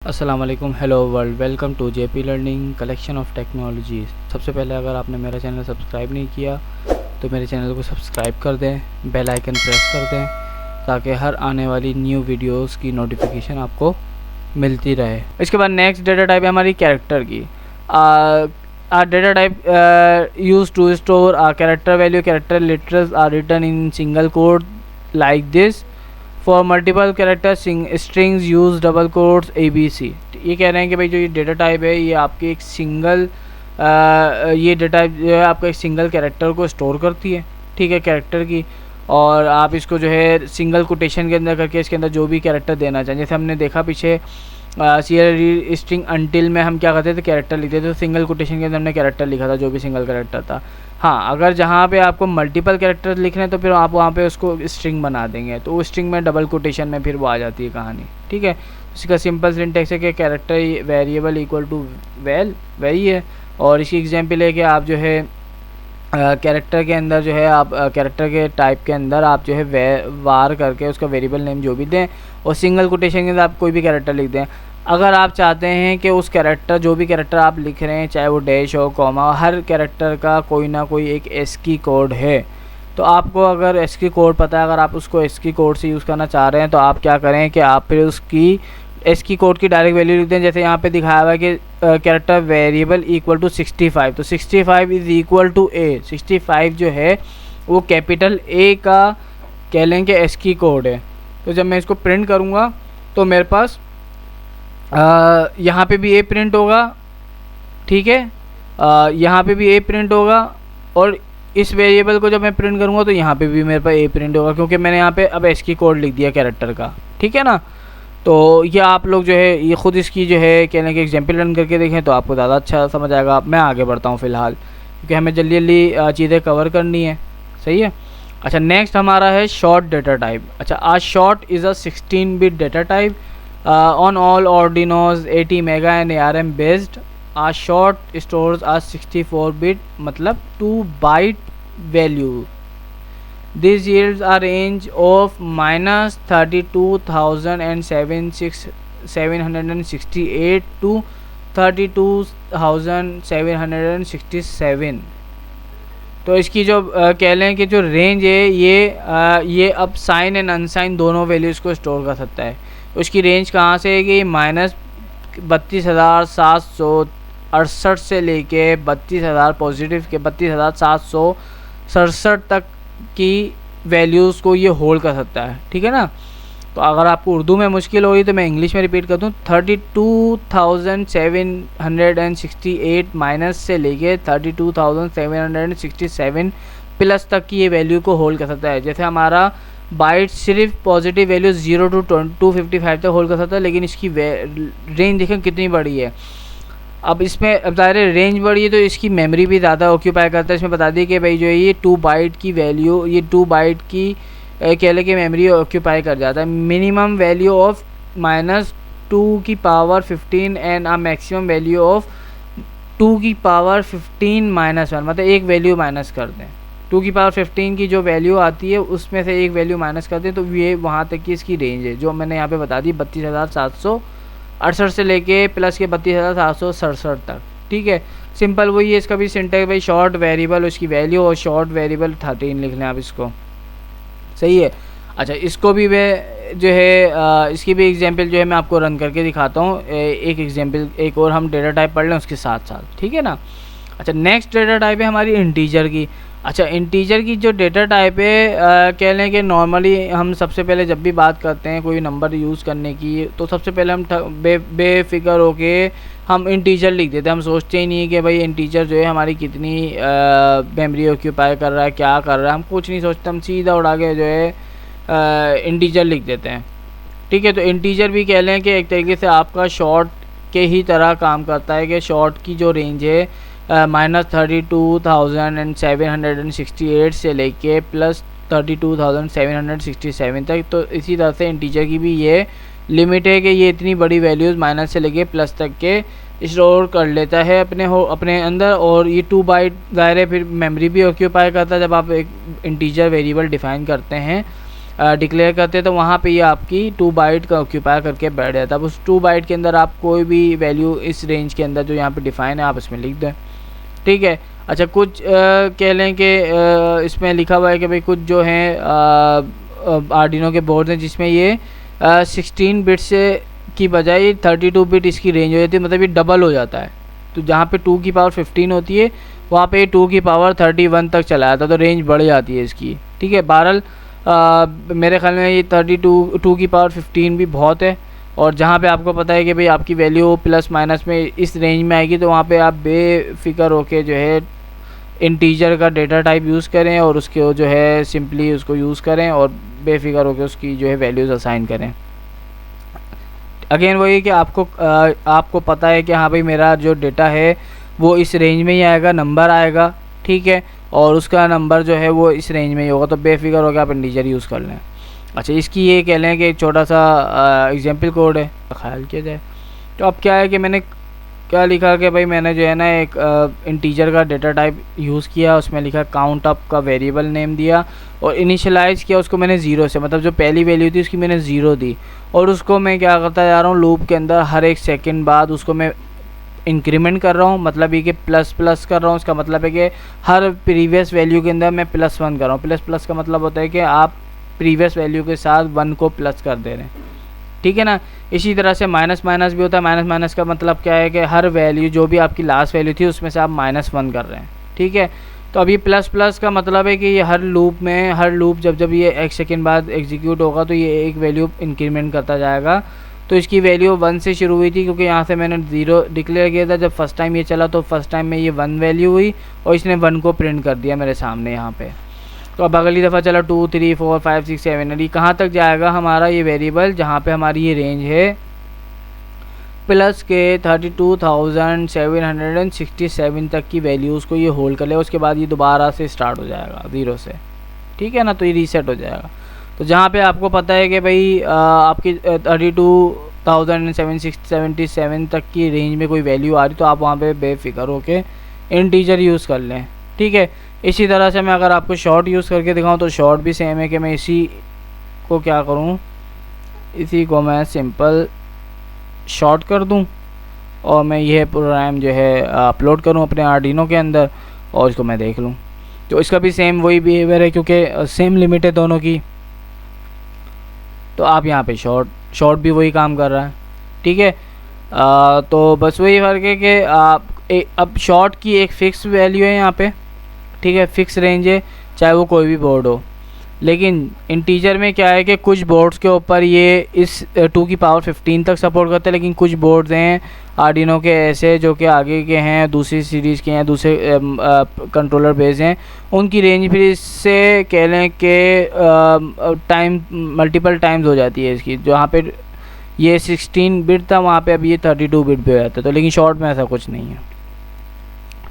अस्सलाम वालेकुम, hello world, welcome to JP learning collection of technology. सबसे पहले अगर आपने मेरा चैनल सब्सक्राइब नहीं किया तो मेरे चैनल को सब्सक्राइब कर दें, बेल आइकन प्रेस कर दें ताकि हर आने वाली न्यू वीडियोस की नोटिफिकेशन आपको मिलती रहे। इसके बाद नेक्स्ट डेटा टाइप है हमारी कैरेक्टर की। Data type use to store character value. Character literals are written in single quote like this. For multiple character strings use double quotes ABC। ये कह रहे हैं कि भाई जो ये डेटा टाइप है ये आपके एक सिंगल ये डेटा टाइप जो है आपका एक सिंगल कैरेक्टर को स्टोर करती है, ठीक है, कैरेक्टर की। और आप इसको जो है सिंगल कोटेशन के अंदर करके इसके अंदर जो भी कैरेक्टर देना चाहिए, जैसे हमने देखा पीछे CL स्ट्रिंग अनटिल में हम क्या करते थे, कैरेक्टर लिखते थे, तो सिंगल कोटेशन के अंदर हमने कैरेक्टर लिखा था, जो भी सिंगल कैरेक्टर था। हाँ, अगर जहाँ पे आपको मल्टीपल कैरेक्टर लिखने हैं तो फिर आप वहाँ पे उसको स्ट्रिंग बना देंगे, तो वो स्ट्रिंग में डबल कोटेशन में फिर वो आ जाती है कहानी, ठीक है। इसका सिंपल सिंटेक्स है कि character variable equal to well, वही है। और इसकी एग्जांपल है कि आप जो है कैरेक्टर के अंदर जो है आप कैरेक्टर के टाइप के अंदर आप जो है वार करके उसका वेरिएबल नेम जो भी दें और सिंगल कोटेशन के अंदर आप कोई भी कैरेक्टर लिख दें। अगर आप चाहते हैं कि उस कैरेक्टर जो भी कैरेक्टर आप लिख रहे हैं, चाहे वो डैश हो, कॉमा, हर कैरेक्टर का कोई ना कोई एक ASCII कोड है, तो आपको अगर ASCII कोड पता है, अगर आप उसको ASCII कोड से यूज़ करना चाह रहे हैं तो आप क्या करें कि आप फिर उसकी ASCII कोड की डायरेक्ट वैल्यू लिख दें। जैसे यहाँ पे दिखाया हुआ है कि कैरेक्टर वेरिएबल इक्वल टू 65, तो 65 इज़ इक्वल टू A। 65 जो है वो कैपिटल A का कह लें कि ASCII कोड है। तो जब मैं इसको प्रिंट करूँगा तो मेरे पास यहाँ पे भी A प्रिंट होगा, ठीक है, यहाँ पे भी A प्रिंट होगा, और इस वेरिएबल को जब मैं प्रिंट करूँगा तो यहाँ पे भी मेरे पास A प्रिंट होगा, क्योंकि मैंने यहाँ पे अब ASCII कोड लिख दिया कैरेक्टर का, ठीक है ना। तो ये आप लोग जो है ये ख़ुद इसकी जो है कहने के एग्जाम्पल रन करके देखें तो आपको ज़्यादा अच्छा समझ आएगा। मैं आगे बढ़ता हूँ फ़िलहाल, क्योंकि हमें जल्दी जल्दी चीज़ें कवर करनी है, सही है। अच्छा, नेक्स्ट हमारा है शॉर्ट डेटा टाइप। अच्छा, आज short is a 16 bit data type on all Arduinos 80 mega and ARM based. A short stores a 64-bit मतलब 2 byte value. This yields a range of -32,768 to 32,767। तो इसकी जो कह लें कि जो रेंज है ये अब साइन एंड अनसाइन दोनों वैल्यूज़ को स्टोर कर सकता है। उसकी रेंज कहाँ से है कि -32,768 से लेके 32,000 पॉजिटिव के 32,767 तक की वैल्यूज़ को ये होल्ड कर सकता है, ठीक है ना। तो अगर आपको उर्दू में मुश्किल हो रही तो मैं इंग्लिश में रिपीट कर दूँ। 32,768 माइनस से लेके 32,767 प्लस तक की ये वैल्यू को होल्ड कर सकता है। जैसे हमारा बाइट सिर्फ पॉजिटिव वैल्यू 0 to 255 तक होल्ड कर सकता है, लेकिन इसकी रेंज देखें कितनी बड़ी है। अब इसमें अब ज़ाहिर रेंज बड़ी है तो इसकी मेमोरी भी ज़्यादा ऑक्यूपाई करता है। इसमें बता दी कि भाई जो है ये 2 बाइट की वैल्यू, ये 2 बाइट की कह लें कि मेमोरी ऑक्यूपाई कर जाता है। मिनिमम वैल्यू ऑफ -2 की power 15 and uh maximum value of 2 की पावर 15 -1, मतलब एक वैल्यू माइनस कर दें। 2 की पावर 15 की जो वैल्यू आती है उसमें से एक वैल्यू माइनस कर दें, तो ये वहाँ तक की इसकी रेंज है जो मैंने यहाँ पे बता दी, 32,768 से लेके प्लस के 32,767 तक, ठीक है। सिंपल वही है, इसका भी सिंटेक्स भाई शॉर्ट वेरिएबल उसकी वैल्यू और शॉर्ट वेरिएबल 13 लिख लें आप इसको, सही है। अच्छा, इसको भी मैं जो है इसकी भी एग्जांपल जो है मैं आपको रन करके दिखाता हूँ। एक एग्जांपल एक और हम डेटा टाइप पढ़ लें उसके साथ साथ, ठीक है ना। अच्छा, नेक्स्ट डेटा टाइप है हमारी इंटीजर की। अच्छा, इंटीजर की जो डेटा टाइप है कह लें कि नॉर्मली हम सबसे पहले जब भी बात करते हैं कोई नंबर यूज़ करने की तो सबसे पहले हम बेफिक्र होके हम इंटीजर लिख देते हैं। हम सोचते ही नहीं कि भाई इंटीजर जो है हमारी कितनी मेमोरी ऑक्यूपाई कर रहा है, क्या कर रहा है, हम कुछ नहीं सोचते, हम सीधा उड़ा के जो है इंटीजर लिख देते हैं, ठीक है। तो इंटीजर भी कह लें कि एक तरीके से आपका शॉर्ट के ही तरह काम करता है कि शॉर्ट की जो रेंज है -32,768 से लेके प्लस 32,767 तक। तो इसी तरह से इंटीजर की भी ये लिमिट है कि ये इतनी बड़ी वैल्यूज़ माइनस से लेके प्लस तक के स्टोर कर लेता है अपने अंदर। और ये 2 बाइट ज़ाहिर है फिर मेमोरी भी ऑक्यूपाई करता है जब आप एक इंटीजर वेरिएबल डिफ़ाइन करते हैं। डिक्लेयर करते हैं तो वहाँ पे ये आपकी 2 बाइट का ऑक्यूपाई करके बैठ जाता है। अब उस 2 बाइट के अंदर आप कोई भी वैल्यू इस रेंज के अंदर जो यहाँ पे डिफ़ाइन है आप इसमें लिख दें, ठीक है। अच्छा, कुछ कह लें कि इसमें लिखा हुआ है कि भाई कुछ जो है आर्डिनो के बोर्ड हैं जिसमें ये 16 बिट से की बजाय 32 बिट इसकी रेंज हो जाती है, मतलब ये डबल हो जाता है। तो जहाँ पे 2 की पावर 15 होती है वहाँ पे 2 की पावर 31 तक चला जाता है, तो रेंज बढ़ जाती है इसकी, ठीक है। बहरहाल मेरे ख्याल में ये 2 की पावर 15 भी बहुत है। और जहाँ पे आपको पता है कि भाई आपकी वैल्यू प्लस माइनस में इस रेंज में आएगी तो वहाँ पे आप बेफिक्र होके जो है इंटीजर का डेटा टाइप यूज़ करें और उसके जो है सिंपली उसको यूज़ करें और बेफिक्र होकर उसकी जो है वैल्यूज़ असाइन करें। अगेन वही कि आपको पता है कि हाँ भाई मेरा जो डेटा है वो इस रेंज में ही आएगा, नंबर आएगा, ठीक है, और उसका नंबर जो है वो इस रेंज में ही होगा, तो बेफिक्र होकर आप इंटीजर यूज़ कर लें। अच्छा, इसकी ये कह लें कि एक छोटा सा एग्जाम्पल कोड है, ख्याल किया जाए तो अब क्या है कि मैंने क्या लिखा कि भाई मैंने जो है ना एक इंटीजर का डेटा टाइप यूज़ किया, उसमें लिखा काउंट अप का वेरिएबल नेम दिया और इनिशियलाइज़ किया उसको मैंने 0 से, मतलब जो पहली वैल्यू थी उसकी मैंने 0 दी और उसको मैं क्या करता जा रहा हूँ लूप के अंदर हर एक सेकंड बाद उसको मैं इंक्रीमेंट कर रहा हूँ, मतलब ये कि प्लस प्लस कर रहा हूँ। इसका मतलब है कि हर प्रीवियस वैल्यू के अंदर मैं +1 कर रहा हूँ। प्लस प्लस का मतलब होता है कि आप प्रीवियस वैल्यू के साथ 1 को प्लस कर दे रहे हैं, ठीक है ना। इसी तरह से माइनस माइनस भी होता है। माइनस माइनस का मतलब क्या है कि हर वैल्यू जो भी आपकी लास्ट वैल्यू थी उसमें से आप -1 कर रहे हैं, ठीक है। तो अभी प्लस प्लस का मतलब है कि ये हर लूप जब ये 1 सेकेंड बाद एग्जीक्यूट होगा तो ये एक वैल्यू इंक्रीमेंट करता जाएगा। तो इसकी वैल्यू 1 से शुरू हुई थी क्योंकि यहाँ से मैंने 0 डिक्लेयर किया था। जब फर्स्ट टाइम ये चला तो फर्स्ट टाइम में ये 1 वैल्यू हुई और इसने 1 को प्रिंट कर दिया मेरे सामने यहाँ पे। तो अब अगली दफ़ा चला 2 3 4 5 6 7 8 कहाँ तक जाएगा हमारा ये वेरिएबल, जहाँ पे हमारी ये रेंज है प्लस के 32,767 तक की वैल्यूज़ को ये होल्ड कर लेगा। उसके बाद ये दोबारा से स्टार्ट हो जाएगा 0 से, ठीक है ना, तो ये रीसेट हो जाएगा। तो जहाँ पे आपको पता है कि भाई आपकी 32,777 तक की रेंज में कोई वैल्यू आ रही तो आप वहाँ पे बेफिक्र होके इंटीजर यूज़ कर लें, ठीक है। इसी तरह से मैं अगर आपको शॉर्ट यूज़ करके दिखाऊं तो शॉर्ट भी सेम है कि मैं इसी को क्या करूं, इसी को मैं सिंपल शॉर्ट कर दूं और मैं यह प्रोग्राम जो है अपलोड करूं अपने आर्डिनो के अंदर और इसको मैं देख लूं। तो इसका भी सेम वही बिहेवियर है क्योंकि सेम लिमिट है दोनों की। तो आप यहाँ पे शॉर्ट भी वही काम कर रहा है, ठीक है। तो बस वही फ़र्क है कि अब शॉर्ट की एक फ़िक्स वैल्यू है यहाँ पे, ठीक है, फिक्स रेंज है चाहे वो कोई भी बोर्ड हो। लेकिन इंटीजर में क्या है कि कुछ बोर्ड्स के ऊपर ये इस 2 की पावर 15 तक सपोर्ट करते हैं, लेकिन कुछ बोर्ड्स हैं आर्डिनो के ऐसे जो कि आगे के हैं, दूसरी सीरीज़ के हैं, दूसरे कंट्रोलर बेस हैं, उनकी रेंज फिर इससे कह लें कि मल्टीपल टाइम्स हो जाती है इसकी। जहाँ पे ये 16 बिट था वहाँ पे अब ये 32 बिट पे हो जाता है। तो लेकिन शॉर्ट में ऐसा कुछ नहीं है,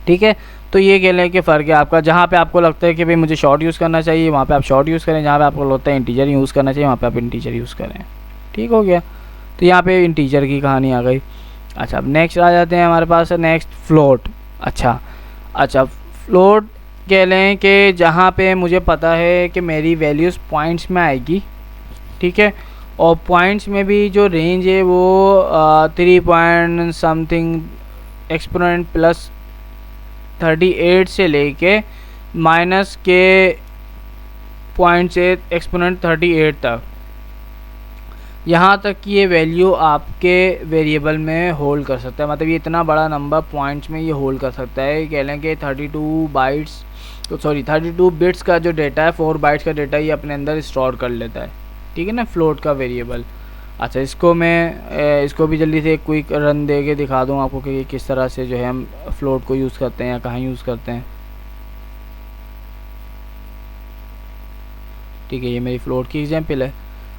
ठीक है। तो ये कह लें कि फ़र्क है आपका। जहाँ पे आपको लगता है कि भाई मुझे शॉर्ट यूज़ करना चाहिए वहाँ पे आप शॉर्ट यूज़ करें, जहाँ पे आपको लगता है इंटीजर यूज़ करना चाहिए वहाँ पे आप इंटीजर यूज़ करें, ठीक हो गया। तो यहाँ पे इंटीजर की कहानी आ गई। अच्छा, अब नेक्स्ट आ जाते हैं हमारे पास नेक्स्ट फ्लोट। अच्छा फ्लोट कह लें कि जहाँ पे मुझे पता है कि मेरी वैल्यूज़ पॉइंट्स में आएगी, ठीक है, और पॉइंट्स में भी जो रेंज है वो 3 पॉइंट समथिंग एक्सपोनेंट प्लस 38 से लेके माइनस के पॉइंट से एक्सपोनेंट 38 तक, यहाँ तक कि ये वैल्यू आपके वेरिएबल में होल्ड कर सकता है। मतलब ये इतना बड़ा नंबर पॉइंट्स में ये होल्ड कर सकता है। कह लें कि 32 बिट्स का जो डेटा है 4 बाइट्स का डेटा ये अपने अंदर स्टोर कर लेता है, ठीक है ना, फ्लोट का वेरिएबल। अच्छा, इसको मैं इसको भी जल्दी से एक क्विक रन दे के दिखा दूँ आपको कि किस तरह से जो है हम फ्लोट को यूज़ करते हैं या कहाँ यूज़ करते हैं, ठीक है। ये मेरी फ्लोट की एग्जांपल है।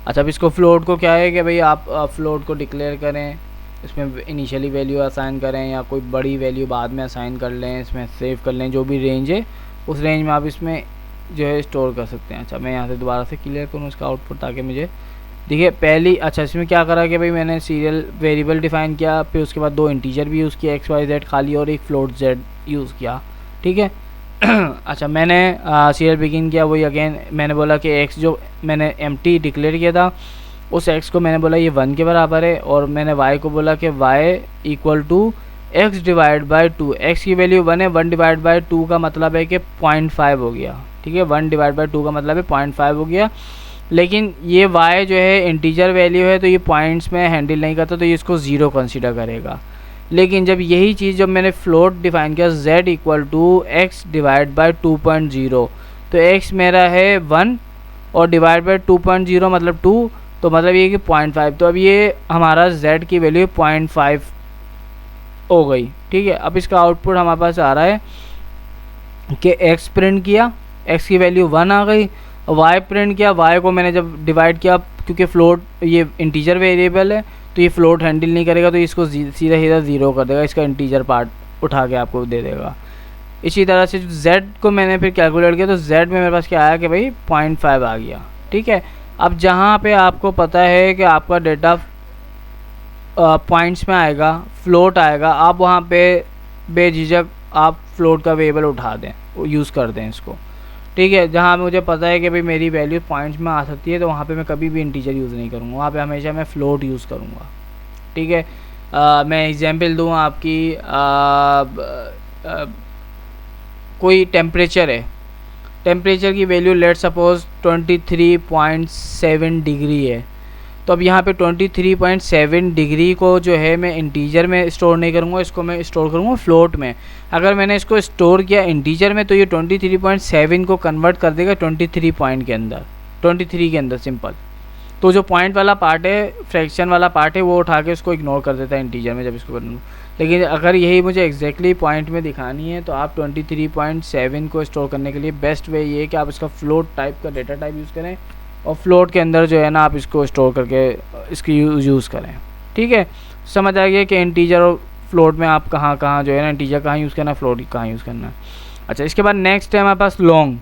अच्छा, अब इसको फ्लोट को क्या है कि भाई आप फ्लोट को डिक्लेयर करें, इसमें इनिशियली वैल्यू असाइन करें या कोई बड़ी वैल्यू बाद में असाइन कर लें, इसमें सेव कर लें, जो भी रेंज है उस रेंज में आप इसमें जो है स्टोर कर सकते हैं। अच्छा, मैं यहाँ से दोबारा से क्लियर करूँ इसका आउटपुट ताकि मुझे देखिए पहली। अच्छा, इसमें क्या करा कि भाई मैंने सीरियल वेरिएबल डिफ़ाइन किया, फिर उसके बाद 2 इंटीजर भी यूज़ किया XYZ खाली और एक फ्लोट Z यूज़ किया, ठीक है। अच्छा, मैंने सीरियल बिगिन किया, वही अगेन मैंने बोला कि एक्स जो मैंने एम्प्टी डिक्लेयर किया था उस एक्स को मैंने बोला ये 1 के बराबर है, और मैंने वाई को बोला कि Y equal to X divide by 2। X की वैल्यू 1 है, 1 डिवाइड बाई 2 का मतलब है कि 0.5 हो गया। ठीक है, 1 डिवाइड बाई 2 का मतलब है 0.5 हो गया। लेकिन ये y जो है इंटीजर वैल्यू है तो ये पॉइंट्स में हैंडल नहीं करता, तो ये इसको 0 कंसीडर करेगा। लेकिन जब यही चीज़ जब मैंने फ्लोट डिफाइन किया z equal to X divide by 2.0, तो x मेरा है 1 और डिवाइड बाई 2.0 मतलब 2, तो मतलब ये कि 0.5। तो अब ये हमारा z की वैल्यू 0.5 हो गई। ठीक है, अब इसका आउटपुट हमारे पास आ रहा है कि x प्रिंट किया, x की वैल्यू 1 आ गई। y प्रिंट किया, y को मैंने जब डिवाइड किया, क्योंकि फ्लोट ये इंटीजर वेरिएबल है तो ये फ्लोट हैंडल नहीं करेगा, तो इसको सीधा सीधा 0 कर देगा, इसका इंटीजर पार्ट उठा के आपको दे देगा। इसी तरह से z को मैंने फिर कैलकुलेट किया, तो z में मेरे पास क्या आया कि भाई 0.5 आ गया। ठीक है, अब जहाँ पे आपको पता है कि आपका डेटा पॉइंट्स में आएगा, फ्लोट आएगा, आप वहाँ पे बेझिझक आप फ्लोट का वेरिएबल उठा दें, यूज़ कर दें इसको। ठीक है, जहाँ मुझे पता है कि भाई मेरी वैल्यू पॉइंट्स में आ सकती है, तो वहाँ पे मैं कभी भी इंटीजर यूज़ नहीं करूँगा, वहाँ पे हमेशा मैं फ्लोट यूज़ करूँगा। ठीक है, मैं एग्जांपल दूँ आपकी, कोई टेम्परेचर है, टेम्परेचर की वैल्यू लेट सपोज 23.7 डिग्री है, तो अब यहाँ पे 23.7 डिग्री को जो है मैं इंटीजर में स्टोर नहीं करूँगा, इसको मैं स्टोर करूँगा फ्लोट में। अगर मैंने इसको स्टोर किया इंटीजर में तो ये 23.7 को कन्वर्ट कर देगा 23 पॉइंट के अंदर, 23 के अंदर सिंपल। तो जो पॉइंट वाला पार्ट है, फ्रैक्शन वाला पार्ट है, वो उठा के उसको इग्नोर कर देता है इंटीजर में जब इसको करूँ। लेकिन अगर यही मुझे एग्जैक्टली पॉइंट में दिखानी है तो आप 23.7 को स्टोर करने के लिए बेस्ट वे ये है कि आप इसका फ्लोट टाइप का डेटा टाइप यूज़ करें, और फ्लोट के अंदर जो है ना आप इसको स्टोर करके इसकी यूज़ करें। ठीक है, समझ आ गया कि इंटीजर और फ्लोट में आप कहाँ कहाँ जो है ना इंटीजर कहाँ यूज़ करना है, फ्लोट कहाँ यूज़ करना है। अच्छा, इसके बाद नेक्स्ट है हमारे पास लॉन्ग।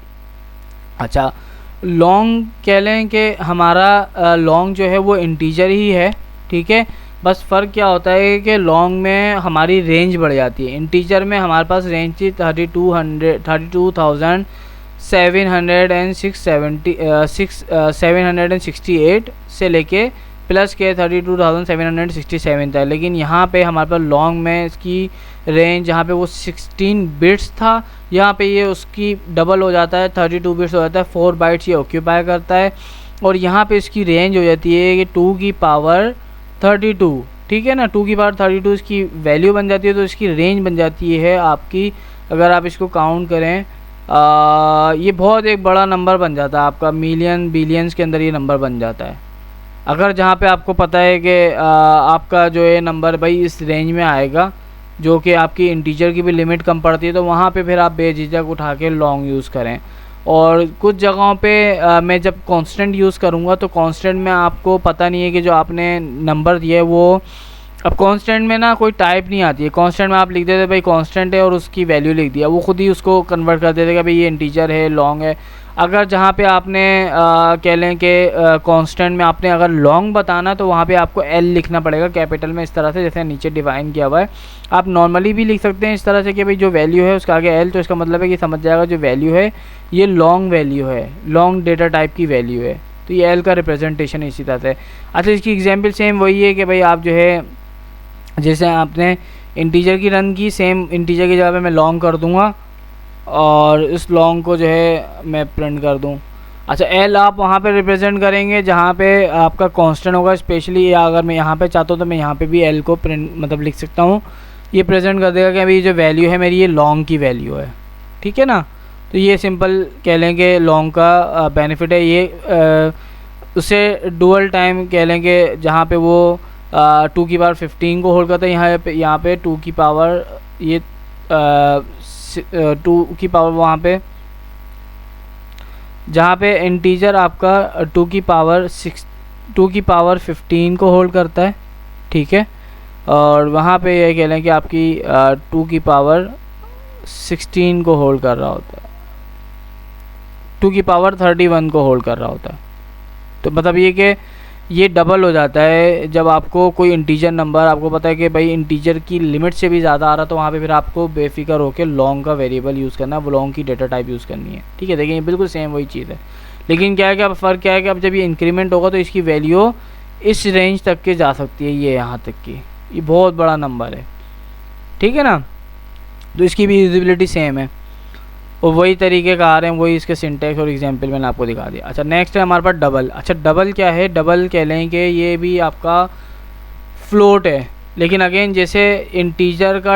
अच्छा, लॉन्ग कह लें कि हमारा लॉन्ग जो है वो इंटीजर ही है। ठीक है, बस फ़र्क क्या होता है कि लॉन्ग में हमारी रेंज बढ़ जाती है, इंटीजर में हमारे पास रेंज थी 32,768 से लेके प्लस के 32,767 था। लेकिन यहाँ पे हमारे पास लॉन्ग में इसकी रेंज जहाँ पे वो 16 बिट्स था, यहाँ पे ये उसकी डबल हो जाता है, 32 बिट्स हो जाता है, 4 बाइट्स ये ऑक्यूपाई करता है, और यहाँ पे इसकी रेंज हो जाती है कि 2 की पावर 32। ठीक है ना, 2 की पावर 32 इसकी वैल्यू बन जाती है, तो इसकी रेंज बन जाती है आपकी, अगर आप इसको काउंट करें ये बहुत एक बड़ा नंबर बन जाता है आपका, मिलियन बिलियंस के अंदर ये नंबर बन जाता है। अगर जहाँ पे आपको पता है कि आपका जो है नंबर भाई इस रेंज में आएगा, जो कि आपकी इंटीजर की भी लिमिट कम पड़ती है, तो वहाँ पे फिर आप बेझिझक उठा के लॉन्ग यूज़ करें। और कुछ जगहों पे मैं जब कांस्टेंट यूज़ करूँगा तो कांस्टेंट में आपको पता नहीं है कि जो आपने नंबर दिया है वो, अब कांस्टेंट में ना कोई टाइप नहीं आती है, कांस्टेंट में आप लिख देते भाई कांस्टेंट है और उसकी वैल्यू लिख दिया, वो खुद ही उसको कन्वर्ट कर देते कि भाई ये इंटीजर है, लॉन्ग है। अगर जहाँ पे आपने कह लें कि कांस्टेंट में आपने अगर लॉन्ग बताना तो वहाँ पे आपको एल लिखना पड़ेगा कैपिटल में, इस तरह से जैसे नीचे डिफाइन किया हुआ है। आप नॉर्मली भी लिख सकते हैं इस तरह से कि भाई जो वैल्यू है उसका आगे एल, तो इसका मतलब है कि समझ जाएगा जो वैल्यू है ये लॉन्ग वैल्यू है, लॉन्ग डेटा टाइप की वैल्यू है, तो ये एल का रिप्रेजेंटेशन इसी तरह से। अच्छा, इसकी एग्जाम्पल सेम वही है कि भाई आप जो है जैसे आपने इंटीजर की रन की, सेम इंटीजर की जगह पे मैं लॉन्ग कर दूंगा और इस लॉन्ग को जो है मैं प्रिंट कर दूं। अच्छा, एल आप वहाँ पे रिप्रेजेंट करेंगे जहाँ पे आपका कांस्टेंट होगा स्पेशली, या अगर मैं यहाँ पे चाहता हूँ तो मैं यहाँ पे भी एल को प्रिंट मतलब लिख सकता हूँ, ये प्रेजेंट कर देगा कि अभी जो वैल्यू है मेरी ये लॉन्ग की वैल्यू है। ठीक है ना, तो ये सिंपल कह लेंगे लॉन्ग का बेनिफिट है। ये उसे डुअल टाइम कह लेंगे जहाँ पे वो 2 की पावर 15 को होल्ड करता है, यहाँ पे 2 की पावर ये 2 की पावर वहाँ पे जहाँ पे इंटीजर आपका 2 की पावर 15 को होल्ड करता है। ठीक है, और वहाँ पे ये कह लें कि आपकी 2 की पावर 16 को होल्ड कर रहा होता है, 2 की पावर 31 को होल्ड कर रहा होता है। तो मतलब ये कि ये डबल हो जाता है जब आपको कोई इंटीजर नंबर, आपको पता है कि भाई इंटीजर की लिमिट से भी ज़्यादा आ रहा, तो वहाँ पे फिर आपको बेफिक्र होकर लॉन्ग का वेरिएबल यूज़ करना है, वो लॉन्ग की डेटा टाइप यूज़ करनी है। ठीक है, देखिए ये बिल्कुल सेम वही चीज़ है, लेकिन क्या है कि अब फ़र्क क्या है कि अब जब ये इंक्रीमेंट होगा तो इसकी वैल्यू इस रेंज तक के जा सकती है, ये यहाँ तक की, ये बहुत बड़ा नंबर है। ठीक है ना, तो इसकी भी यूजिबिलिटी सेम है और वही तरीके का आ रहे हैं, वही इसके सिंटैक्स और एग्जांपल मैंने आपको दिखा दिया। अच्छा नेक्स्ट है हमारे पास डबल। अच्छा डबल क्या है, डबल कह लें कि ये भी आपका फ्लोट है, लेकिन अगेन जैसे इंटीजर का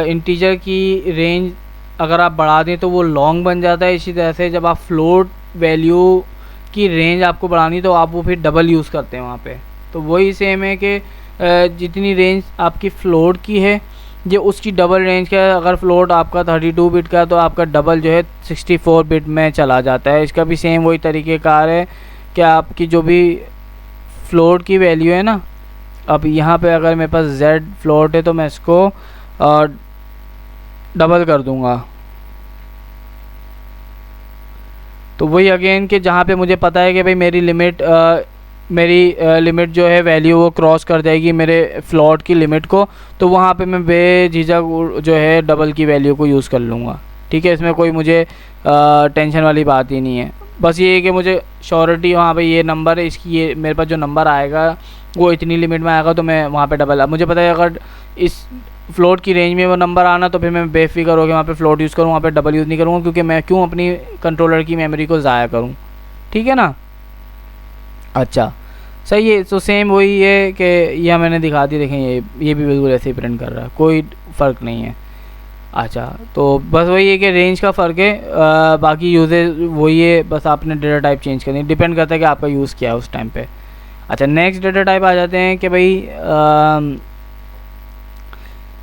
इंटीजर की रेंज अगर आप बढ़ा दें तो वो लॉन्ग बन जाता है, इसी तरह से जब आप फ्लोट वैल्यू की रेंज आपको बढ़ानी तो आप वो फिर डबल यूज़ करते हैं वहाँ पे। तो वही सेम है कि जितनी रेंज आपकी फ्लोट की है ये उसकी डबल रेंज का है। अगर फ्लोट आपका 32 बिट का तो आपका डबल जो है 64 बिट में चला जाता है। इसका भी सेम वही तरीक़ेकार है कि आपकी जो भी फ्लोट की वैल्यू है ना, अब यहाँ पे अगर मेरे पास z फ्लोट है तो मैं इसको डबल कर दूँगा, तो वही अगेन कि जहाँ पे मुझे पता है कि भाई मेरी लिमिट जो है वैल्यू वो क्रॉस कर जाएगी मेरे फ्लोट की लिमिट को, तो वहाँ पे मैं बेझिझक जो है डबल की वैल्यू को यूज़ कर लूँगा। ठीक है, इसमें कोई मुझे टेंशन वाली बात ही नहीं है। बस ये है कि मुझे श्योरिटी, हाँ भाई ये नंबर है, इसकी ये मेरे पास जो नंबर आएगा वो इतनी लिमिट में आएगा तो मैं वहाँ पे डबल, मुझे पता है अगर इस फ्लोट की रेंज में वो नंबर आना तो फिर मैं बेफिक्र हो गया वहाँ पे फ्लोट यूज़ करूँ, वहाँ पे डबल यूज़ नहीं करूँगा, क्योंकि मैं क्यों अपनी कंट्रोलर की मेमोरी को ज़ाया करूँ। ठीक है ना, अच्छा सही है। तो सेम वही है कि यह मैंने दिखा दी, देखें ये भी बिल्कुल ऐसे ही प्रिंट कर रहा है, कोई फ़र्क नहीं है। अच्छा तो बस वही है कि रेंज का फ़र्क है, बाकी यूजेज वही है, बस आपने डेटा टाइप चेंज करनी, डिपेंड करता है कि आपका यूज़ क्या है उस टाइम पे। अच्छा नेक्स्ट डेटा टाइप आ जाते हैं कि भाई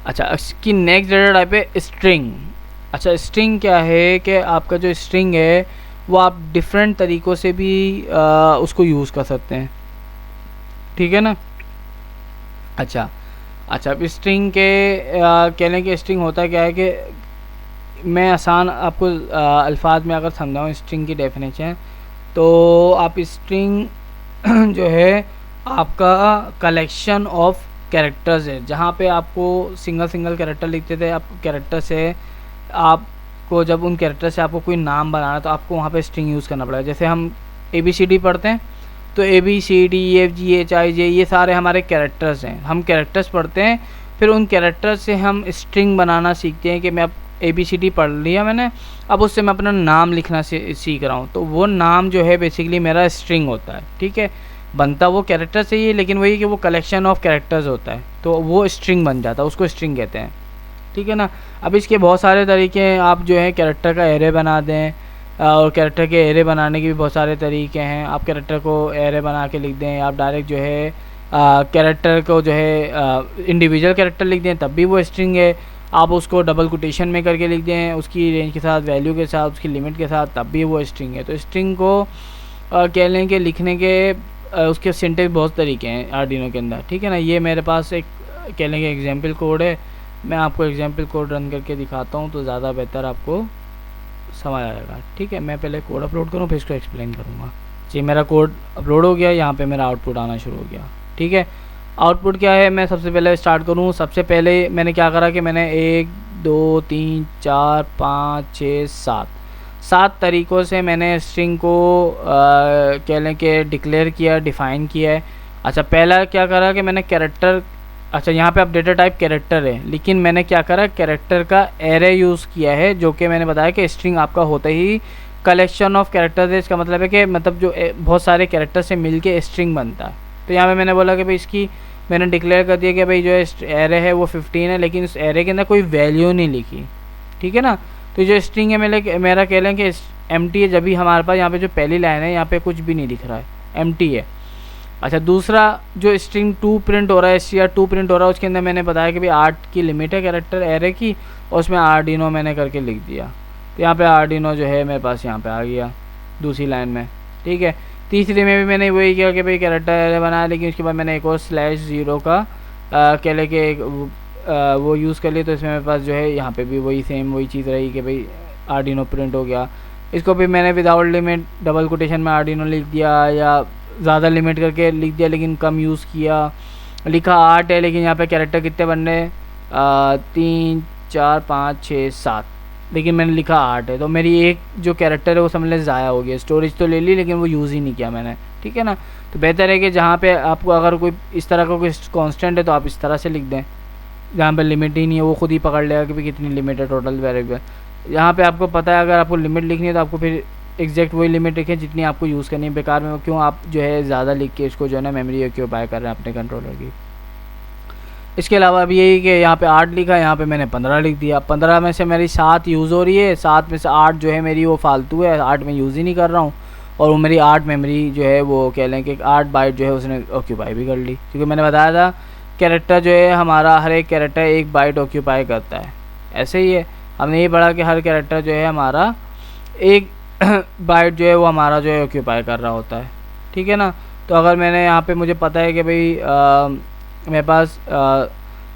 अच्छा इसकी नेक्स्ट डेटा टाइप है स्ट्रिंग। अच्छा स्ट्रिंग क्या है कि आपका जो स्ट्रिंग है वो आप डिफरेंट तरीक़ों से भी उसको यूज़ कर सकते हैं। ठीक है ना, अच्छा अब स्ट्रिंग के कहने के स्ट्रिंग होता क्या है कि मैं आसान आपको अल्फाज में अगर समझाऊँ स्ट्रिंग की डेफिनेशन, तो आप स्ट्रिंग जो है आपका कलेक्शन ऑफ कैरेक्टर्स है, जहाँ पे आपको सिंगल कैरेक्टर लिखते थे, आप कैरेक्टर से आपको जब उन कैरेक्टर से आपको कोई नाम बनाना तो आपको वहाँ पे स्ट्रिंग यूज़ करना पड़ेगा। जैसे हम ABCD पढ़ते हैं तो ABCDEFGHIJ ये सारे हमारे कैरेक्टर्स हैं, हम कैरेक्टर्स पढ़ते हैं, फिर उन कैरेक्टर्स से हम स्ट्रिंग बनाना सीखते हैं कि मैं अब ABCD पढ़ लिया मैंने, अब उससे मैं अपना नाम लिखना सीख रहा हूँ, तो वो नाम जो है बेसिकली मेरा स्ट्रिंग होता है। ठीक है, बनता वो कैरेक्टर से ही है, लेकिन वही कि वो कलेक्शन ऑफ कैरेक्टर्स होता है, तो वो स्ट्रिंग बन जाता है, उसको स्ट्रिंग कहते हैं। ठीक है ना, अब इसके बहुत सारे तरीके हैं, आप जो है कैरेक्टर का एरे बना दें, और कैरेक्टर के एरे बनाने के भी बहुत सारे तरीके हैं। आप कैरेक्टर को एरे बना के लिख दें, आप डायरेक्ट जो है कैरेक्टर को जो है इंडिविजुअल कैरेक्टर लिख दें तब भी वो स्ट्रिंग है, आप उसको डबल कोटेशन में करके लिख दें उसकी रेंज के साथ, वैल्यू के साथ, उसकी लिमिट के साथ, तब भी वो स्ट्रिंग है। तो स्ट्रिंग को कह लें कि लिखने के उसके सिंटेक्स बहुत तरीके हैं आर्डिनो के अंदर। ठीक है ना, ये मेरे पास एक कह लें कि एग्जाम्पल कोड है, मैं आपको एग्जाम्पल कोड रन करके दिखाता हूँ तो ज़्यादा बेहतर आपको समझ आएगा। ठीक है, मैं पहले कोड अपलोड करूँ फिर इसको एक्सप्लेन करूँगा। जी मेरा कोड अपलोड हो गया, यहाँ पे मेरा आउटपुट आना शुरू हो गया। ठीक है, आउटपुट क्या है, मैं सबसे पहले स्टार्ट करूँ, सबसे पहले मैंने क्या करा कि मैंने 1 2 3 4 5 6 7 तरीक़ों से मैंने स्ट्रिंग को कह लें कि डिक्लेयर किया, डिफ़ाइन किया है। अच्छा पहला क्या करा कि मैंने कैरेक्टर, अच्छा यहाँ पे अब डेटा टाइप कैरेक्टर है, लेकिन मैंने क्या करा कैरेक्टर का एरे यूज़ किया है, जो कि मैंने बताया कि स्ट्रिंग आपका होता ही कलेक्शन ऑफ कैरेक्टर्स है। इसका मतलब है कि मतलब जो बहुत सारे कैरेक्टर से मिलके स्ट्रिंग बनता है। तो यहाँ पे मैंने बोला कि भाई इसकी मैंने डिक्लेयर कर दिया कि भाई जो एरे है वो 15 है, लेकिन उस एरे के अंदर कोई वैल्यू नहीं लिखी। ठीक है ना, तो जो स्ट्रिंग है मेरा कह लें कि एम्प्टी है, जब भी हमारे पास यहाँ पे जो पहली लाइन है यहाँ पे कुछ भी नहीं दिख रहा है, एम्प्टी है। अच्छा दूसरा जो स्ट्रिंग 2 प्रिंट हो रहा है, STR2 प्रिंट हो रहा है, उसके अंदर मैंने बताया कि भाई 8 की लिमिट है कैरेक्टर एरे की, और उसमें आर्डिनो मैंने करके लिख दिया, तो यहाँ पे आर्डिनो जो है मेरे पास यहाँ पे आ गया दूसरी लाइन में। ठीक है, तीसरी में भी मैंने वही किया कि भाई कैरेक्टर एरे बनाया, लेकिन उसके बाद मैंने एक और /0 का कह ले के वो यूज़ कर लिया, तो इसमें मेरे पास जो है यहाँ पे भी वही सेम वही चीज़ रही कि भाई आर्डिनो प्रिंट हो गया। इसको भी मैंने विदाउट लिमिट डबल कोटेशन में आर्डिनो लिख दिया, या ज़्यादा लिमिट करके लिख दिया लेकिन कम यूज़ किया। लिखा 8 है लेकिन यहाँ पे कैरेक्टर कितने बनने 3 4 5 6 7, लेकिन मैंने लिखा 8 है, तो मेरी एक जो कैरेक्टर है वो समझ लें ज़ाया हो गया। स्टोरेज तो ले ली लेकिन वो यूज़ ही नहीं किया मैंने, ठीक है ना। तो बेहतर है कि जहाँ पे आपको अगर कोई इस तरह का कोई कांस्टेंट है तो आप इस तरह से लिख दें, जहाँ पे लिमिट ही नहीं है वो खुद ही पकड़ लेगा कि भाई कितनी लिमिट है टोटल वेरिएबल। यहाँ पे आपको पता है अगर आपको लिमिट लिखनी है तो आपको फिर एग्जैक्ट वही लिमिट लिखें जितनी आपको यूज़ करनी है। बेकार में क्यों आप जो है ज़्यादा लिख के इसको जो है ना मेमोरी ऑक्यूपाई कर रहे हैं अपने कंट्रोलर की। इसके अलावा अब यही कि यहाँ पे 8 लिखा है, यहाँ पे मैंने 15 लिख दिया। 15 में से मेरी 7 यूज़ हो रही है, 7 में से 8 जो है मेरी वो फालतू है, 8 में यूज़ ही नहीं कर रहा हूँ। और वो मेरी 8 मेमोरी जो है वो कह लें कि 8 बाइट जो है उसने ऑक्यूपाई भी कर ली, क्योंकि मैंने बताया था कैरेक्टर जो है हमारा हर एक कैरेक्टर 1 बाइट ऑक्यूपाई करता है। ऐसे ही है, हमने ये पढ़ा कि हर कैरेक्टर जो है हमारा 1 बाइट जो है वो हमारा जो है ऑक्यूपाई कर रहा होता है, ठीक है ना। तो अगर मैंने यहाँ पे मुझे पता है कि भाई मेरे पास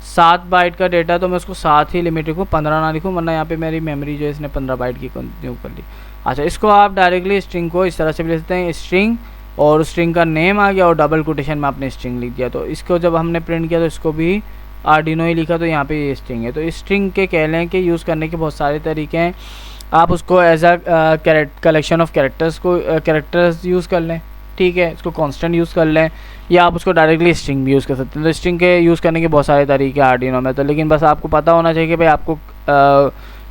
7 बाइट का डेटा, तो मैं उसको 7 ही लिमिट लिखूँ, 15 ना लिखूँ, वरना यहाँ पे मेरी मेमोरी जो है इसने 15 बाइट की कंज्यूम कर ली। अच्छा, इसको आप डायरेक्टली स्ट्रिंग को इस तरह से भी लिख सकते हैं, स्ट्रिंग और स्ट्रिंग का नेम आ गया और डबल कोटेशन में आपने स्ट्रिंग लिख दिया। तो इसको जब हमने प्रिंट किया तो इसको भी आर्डिनो ही लिखा, तो यहाँ पे ये स्ट्रिंग है। तो इस स्ट्रिंग के कह लें कि यूज़ करने के बहुत सारे तरीके हैं। आप उसको as a collection of characters को कैरेक्टर्स यूज़ कर लें, ठीक है, इसको कांस्टेंट यूज़ कर लें, या आप उसको डायरेक्टली स्ट्रिंग भी यूज़ कर सकते हैं। तो स्ट्रिंग के यूज़ करने के बहुत सारे तरीके आर्डिनो में, तो लेकिन बस आपको पता होना चाहिए कि भाई आपको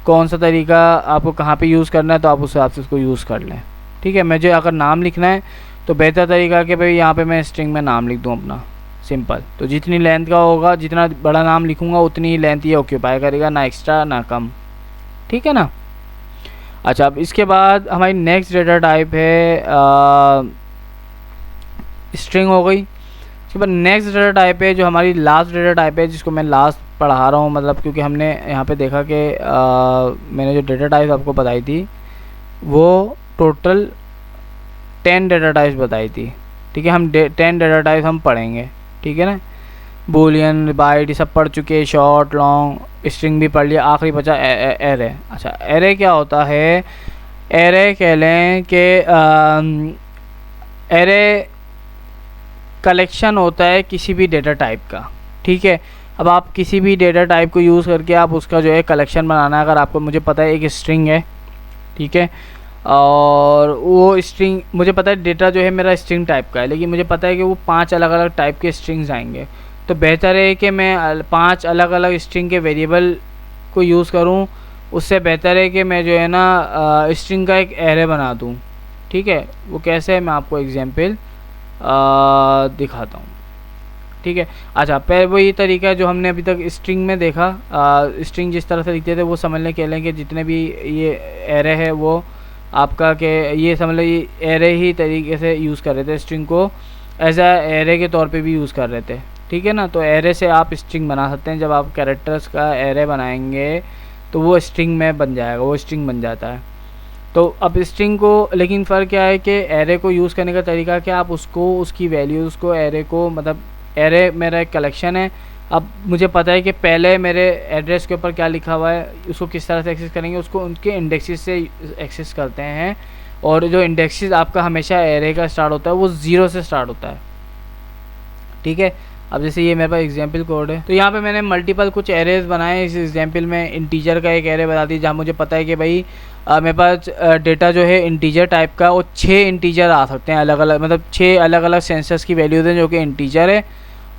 कौन सा तरीका आपको कहाँ पे यूज़ करना है, तो आप उस हिसाब से उसको यूज़ कर लें, ठीक है। मुझे अगर नाम लिखना है तो बेहतर तरीका कि भाई यहाँ पे मैं स्ट्रिंग में नाम लिख दूँ अपना, सिंपल। तो जितनी लेंथ का होगा, जितना बड़ा नाम लिखूँगा उतनी ही लेंथ ये ऑक्यूपाई करेगा, ना एक्स्ट्रा ना कम, ठीक है ना। अच्छा, अब इसके बाद हमारी नेक्स्ट डेटा टाइप है स्ट्रिंग हो गई। इसके बाद नेक्स्ट डेटा टाइप है जो हमारी लास्ट डेटा टाइप है, जिसको मैं लास्ट पढ़ा रहा हूँ, मतलब क्योंकि हमने यहाँ पे देखा कि मैंने जो डेटा टाइप आपको बताई थी वो टोटल 10 डेटा टाइप्स बताई थी, ठीक है। हम 10 डेटा टाइप हम पढ़ेंगे, ठीक है ना। बूलियन, बाइट ये सब पढ़ चुके, शॉर्ट, लॉन्ग, स्ट्रिंग भी पढ़ लिया, आखिरी बचा एरे। अच्छा, एरे क्या होता है? एरे कह लें कि एरे कलेक्शन होता है किसी भी डेटा टाइप का, ठीक है। अब आप किसी भी डेटा टाइप को यूज़ करके आप उसका जो है कलेक्शन बनाना है। अगर आपको, मुझे पता है एक स्ट्रिंग है, ठीक है, और वो स्ट्रिंग मुझे पता है डेटा जो है मेरा स्ट्रिंग टाइप का है, लेकिन मुझे पता है कि वो 5 अलग अलग टाइप के स्ट्रिंग्स आएंगे। तो बेहतर है कि मैं 5 अलग अलग स्ट्रिंग के वेरिएबल को यूज़ करूं, उससे बेहतर है कि मैं जो है ना स्ट्रिंग का एक एरे बना दूं, ठीक है। वो कैसे है मैं आपको एग्जांपल दिखाता हूँ, ठीक है। अच्छा, पहले वही तरीका है जो हमने अभी तक स्ट्रिंग में देखा। स्ट्रिंग जिस तरह से लिखते थे वो समझ लें, कह लें कि जितने भी ये एरे है वो आपका के ये समझ लें ये एरे ही तरीके से यूज़ कर रहे थे, स्ट्रिंग को एज आ एरे के तौर पे भी यूज़ कर रहे थे, ठीक है ना। तो एरे से आप स्ट्रिंग बना सकते हैं। जब आप कैरेक्टर्स का एरे बनाएंगे तो वो स्ट्रिंग में बन जाएगा, वो स्ट्रिंग बन जाता है। तो अब स्ट्रिंग को, लेकिन फ़र्क क्या है कि एरे को यूज़ करने का तरीका क्या, आप उसको उसकी वैल्यूज़ को एरे को, मतलब एरे मेरा एक कलेक्शन है। अब मुझे पता है कि पहले मेरे एड्रेस के ऊपर क्या लिखा हुआ है, उसको किस तरह से एक्सेस करेंगे, उसको उनके इंडेक्सेस से एक्सेस करते हैं। और जो इंडेक्सेस आपका हमेशा एरे का स्टार्ट होता है वो 0 से स्टार्ट होता है, ठीक है। अब जैसे ये मेरे पास एग्जाम्पल कोड है, तो यहाँ पे मैंने मल्टीपल कुछ एरेज बनाए। इस एग्जाम्पल में इंटीजर का एक एरे बता दी, जहाँ मुझे पता है कि भाई मेरे पास डेटा जो है इंटीजर टाइप का, वो 6 इंटीजर आ सकते हैं अलग अलग, मतलब 6 अलग अलग सेंसर्स की वैल्यूज़ हैं जो कि इंटीजर है।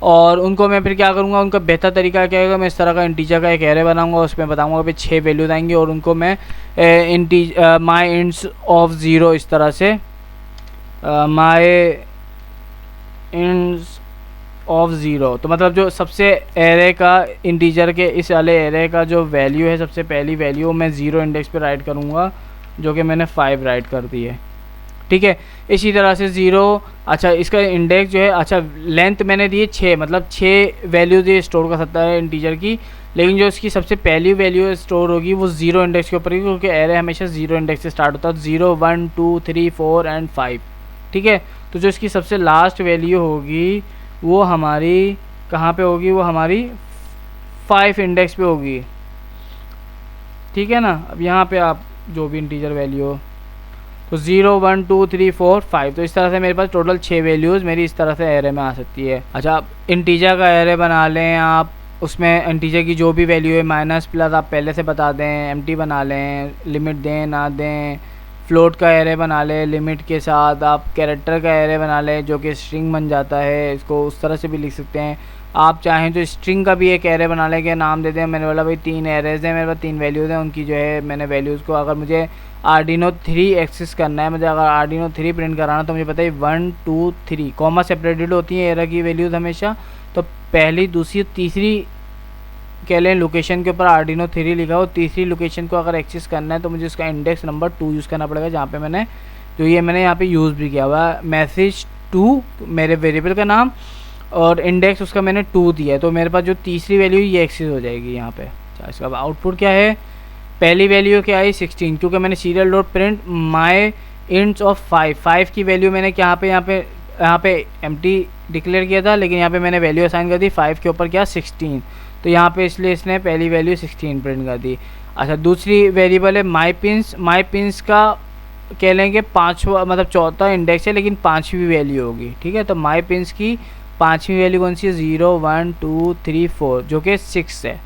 और उनको मैं फिर क्या करूँगा, उनका बेहतर तरीका क्या होगा, मैं इस तरह का इंटीजर का एक एरे बनाऊँगा, उसमें बताऊँगा भाई 6 वैल्यूज आएंगी और उनको मैं माई इंट्स ऑफ 0 इस तरह से माई इंट्स ऑफ 0, तो मतलब जो सबसे एरे का इंटीजर के इस वाले एरे का जो वैल्यू है, सबसे पहली वैल्यू मैं 0 इंडेक्स पे राइट करूँगा, जो कि मैंने 5 राइट कर दी है, ठीक है। इसी तरह से 0, अच्छा इसका इंडेक्स जो है, अच्छा लेंथ मैंने दी है 6, मतलब 6 वैल्यूज ये स्टोर कर सकता है इंटीजर की, लेकिन जो इसकी सबसे पहली वैल्यू स्टोर होगी वो 0 इंडेक्स के ऊपर ही, क्योंकि एरे हमेशा 0 इंडेक्स से स्टार्ट होता है, 0 1 2 3 4 एंड 5, ठीक है। तो जो इसकी सबसे लास्ट वैल्यू होगी वो हमारी कहाँ पे होगी, वो हमारी 5 इंडेक्स पे होगी, ठीक है ना। अब यहाँ पे आप जो भी इंटीजर वैल्यू हो, तो 0 1 2 3 4 5, तो इस तरह से मेरे पास टोटल 6 वैल्यूज़ मेरी इस तरह से एरे में आ सकती है। अच्छा, आप इंटीजर का एरे बना लें, आप उसमें इंटीजर की जो भी वैल्यू है माइनस प्लस आप पहले से बता दें, एम्प्टी बना लें, लिमिट दें ना दें, फ्लोट का एरे बना लें लिमिट के साथ, आप कैरेक्टर का एरे बना लें जो कि स्ट्रिंग बन जाता है, इसको उस तरह से भी लिख सकते हैं। आप चाहें तो स्ट्रिंग का भी एक एरे बना लें कि नाम दे दें, मैंने बोला भाई 3 एरेज़ हैं मेरे पास, 3 वैल्यूज़ हैं, उनकी जो है मैंने वैल्यूज़ को अगर मुझे आर्डिनो 3 एक्सेस करना है, मुझे अगर आर्डिनो 3 प्रिंट कराना तो मुझे पता है 1 2 3 कॉमा सेपरेटेड होती हैं एरे की वैल्यूज़ हमेशा। तो पहली दूसरी तीसरी कह लें लोकेशन के ऊपर आर्डिनो 3 लिखा हो, तीसरी लोकेशन को अगर एक्सेस करना है तो मुझे उसका इंडेक्स नंबर 2 यूज़ करना पड़ेगा, जहाँ पे मैंने जो ये मैंने यहाँ पे यूज़ भी किया हुआ है मैसेज 2 मेरे वेरिएबल का नाम और इंडेक्स उसका मैंने 2 दिया है, तो मेरे पास जो तीसरी वैल्यू ये एक्सेस हो जाएगी यहाँ पे। अच्छा, इसका आउटपुट क्या है, पहली वैल्यू क्या आई 16, क्योंकि मैंने serial dot print my ints of 5 की वैल्यू मैंने यहाँ पे एम्प्टी डिक्लेयर किया था, लेकिन यहाँ पे मैंने वैल्यू असाइन कर दी 5 के ऊपर क्या 16, तो यहाँ पे इसलिए इसने पहली वैल्यू 16 प्रिंट कर दी। अच्छा, दूसरी वेरिएबल है माई पिंस का कह लेंगे 5वां मतलब चौथा इंडेक्स है लेकिन 5वीं वैल्यू होगी, ठीक है। तो माई पिंस की 5वीं वैल्यू कौन सी है 0 1 2 3 4 जो कि 6 है,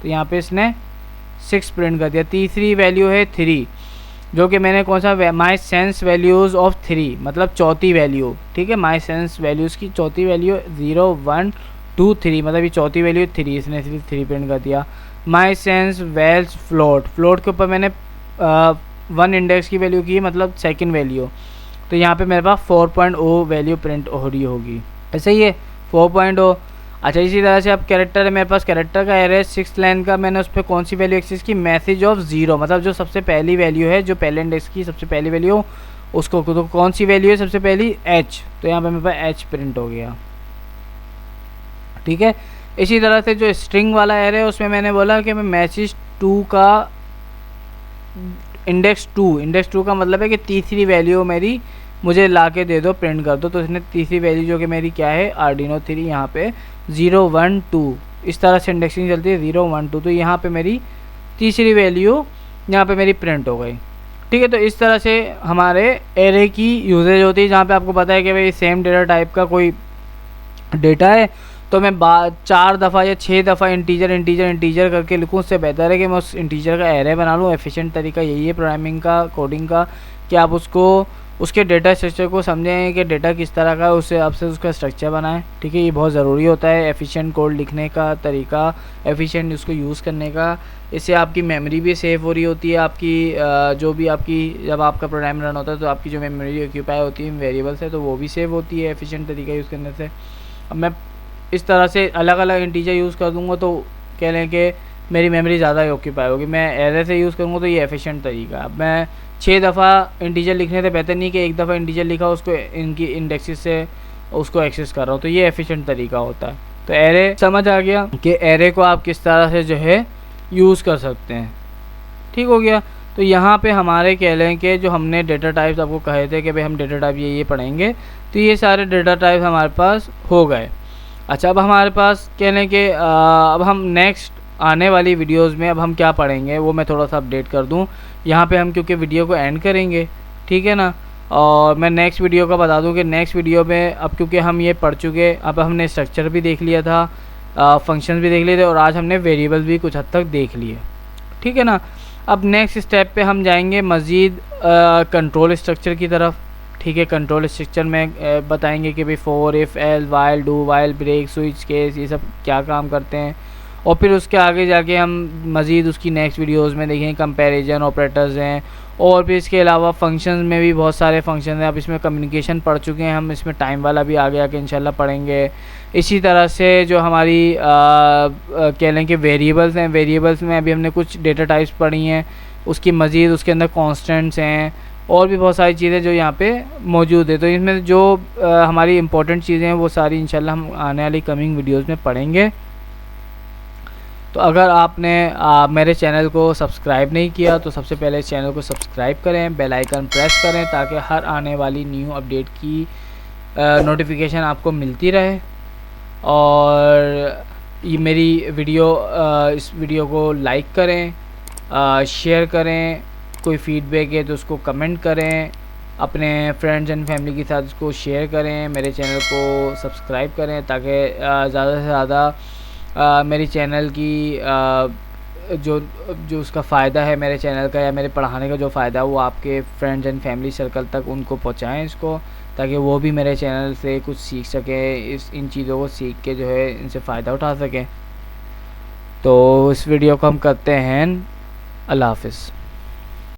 तो यहाँ पे इसने 6 प्रिंट कर दिया। तीसरी वैल्यू है 3 जो कि मैंने कौन सा माई सेंस वैल्यूज़ ऑफ 3 मतलब चौथी वैल्यू, ठीक है। माई सेंस वैल्यूज़ की चौथी वैल्यू 0 1 2 3 मतलब ये चौथी वैल्यू 3, इसने इसलिए 3 प्रिंट कर दिया। माई सेंस वेल्स फ्लोट के ऊपर मैंने 1 इंडेक्स की वैल्यू की मतलब सेकंड वैल्यू, तो यहाँ पे मेरे पास 4.0 वैल्यू प्रिंट हो रही होगी, ऐसे ही है 4.0। अच्छा, इसी तरह से अब कैरेक्टर है मेरे पास, कैरेक्टर का एरे 6 लाइन का, मैंने उस पर कौन सी वैल्यू एक्सेस की मैसेज ऑफ 0 मतलब जो सबसे पहली वैल्यू है, जो पहले इंडेक्स की सबसे पहली वैल्यू उसको, तो कौन सी वैल्यू है सबसे पहली h, तो यहाँ पे मेरे पास h प्रिंट हो गया, ठीक है। इसी तरह से जो स्ट्रिंग वाला एरे है उसमें मैंने बोला कि मैं मैसेज 2 का इंडेक्स 2 का मतलब है कि तीसरी वैल्यू मेरी मुझे ला के दे दो, प्रिंट कर दो, तो इसने तीसरी वैल्यू जो कि मेरी क्या है आर्डिनो 3 यहाँ पे 0 1 2 इस तरह से इंडेक्सिंग चलती है 0 1 2, तो यहाँ पे मेरी तीसरी वैल्यू यहाँ पे मेरी प्रिंट हो गई, ठीक है। तो इस तरह से हमारे एरे की यूजेज होती है, जहाँ पे आपको पता है कि भाई सेम डेटा टाइप का कोई डेटा है तो मैं 4 दफ़ा या 6 दफ़ा इंटीजर करके लिखूँ, उससे बेहतर है कि मैं उस इंटीजर का एरे बना लूँ। एफिशिएंट तरीका यही है प्रोग्रामिंग का, कोडिंग का, कि आप उसके डेटा स्ट्रक्चर को समझें कि डेटा किस तरह का है, उससे आपसे उसका स्ट्रक्चर बनाएं, ठीक है। ये बहुत ज़रूरी होता है एफिशिएंट कोड लिखने का तरीका, एफिशिएंट उसको यूज़ करने का। इससे आपकी मेमोरी भी सेव हो रही होती है, आपकी जो भी आपकी जब आपका प्रोग्राम रन होता है तो आपकी जो मेमोरी ऑक्यूपाई होती है वेरिएबल से, तो वो भी सेव होती है एफिशिएंट तरीका यूज़ करने से। अब मैं इस तरह से अलग अलग इंटीजर यूज़ कर दूँगा तो कह लें कि मेरी मेमोरी ज़्यादा ऑक्यूपाई होगी। मैं एरे से यूज़ करूँगा तो ये एफिशिएंट तरीका। अब मैं 6 दफ़ा इंटीजर लिखने से बेहतर नहीं कि एक दफ़ा इंटीजर लिखा उसको इनकी इंडेक्सेस से उसको एक्सेस कर रहा हूँ, तो ये एफिशिएंट तरीका होता है। तो एरे समझ आ गया कि एरे को आप किस तरह से जो है यूज़ कर सकते हैं, ठीक हो गया। तो यहाँ पे हमारे कह लें कि जो हमने डेटा टाइप्स आपको कहे थे कि भाई हम डेटा टाइप ये पढ़ेंगे, तो ये सारे डेटा टाइप्स हमारे पास हो गए। अच्छा, अब हमारे पास कह लें कि अब हम नेक्स्ट आने वाली वीडियोस में अब हम क्या पढ़ेंगे वो मैं थोड़ा सा अपडेट कर दूं यहाँ पे, हम क्योंकि वीडियो को एंड करेंगे, ठीक है ना। और मैं नेक्स्ट वीडियो का बता दूं कि नेक्स्ट वीडियो में अब क्योंकि हम ये पढ़ चुके, अब हमने स्ट्रक्चर भी देख लिया था, फंक्शन भी देख लिए थे, और आज हमने वेरिएबल भी कुछ हद तक देख लिए, ठीक है ना। अब नेक्स्ट स्टेप पे हम जाएंगे मज़ीद कंट्रोल स्ट्रक्चर की तरफ, ठीक है। कंट्रोल स्ट्रक्चर में बताएंगे कि भाई for, if, else, while, do while, break, switch, case, ये सब क्या काम करते हैं। और फिर उसके आगे जाके हम मज़ीद उसकी नेक्स्ट वीडियोस में देखेंगे कंपैरिजन ऑपरेटर्स हैं, और फिर इसके अलावा फंक्शंस में भी बहुत सारे फंक्शन हैं। अब इसमें कम्युनिकेशन पढ़ चुके हैं हम, इसमें टाइम वाला भी आगे आके इंशाल्लाह पढ़ेंगे। इसी तरह से जो हमारी कह लें कि वेरिएबल्स हैं, वेरिएबल्स में अभी हमने कुछ डेटा टाइप्स पढ़ी हैं, उसकी मज़ीद उसके अंदर कॉन्स्टेंट्स हैं और भी बहुत सारी चीज़ें जो यहाँ पे मौजूद है। तो इसमें जो हमारी इंपॉर्टेंट चीज़ें हैं वो सारी इंशाल्लाह हम आने वाली कमिंग वीडियोज़ में पढ़ेंगे। तो अगर आपने मेरे चैनल को सब्सक्राइब नहीं किया तो सबसे पहले इस चैनल को सब्सक्राइब करें, बेल आइकन प्रेस करें ताकि हर आने वाली न्यू अपडेट की नोटिफिकेशन आपको मिलती रहे। और ये मेरी वीडियो इस वीडियो को लाइक करें, शेयर करें कोई फीडबैक है तो उसको कमेंट करें, अपने फ्रेंड्स एंड फैमिली के साथ इसको शेयर करें, मेरे चैनल को सब्सक्राइब करें ताकि ज़्यादा से ज़्यादा मेरी चैनल की जो जो उसका फ़ायदा है मेरे चैनल का या मेरे पढ़ाने का जो फ़ायदा है वो आपके फ्रेंड्स एंड फैमिली सर्कल तक उनको पहुंचाएं इसको, ताकि वो भी मेरे चैनल से कुछ सीख सकें, इन चीज़ों को सीख के जो है इनसे फ़ायदा उठा सकें। तो इस वीडियो को हम करते हैं। अल्लाह हाफ़िज़।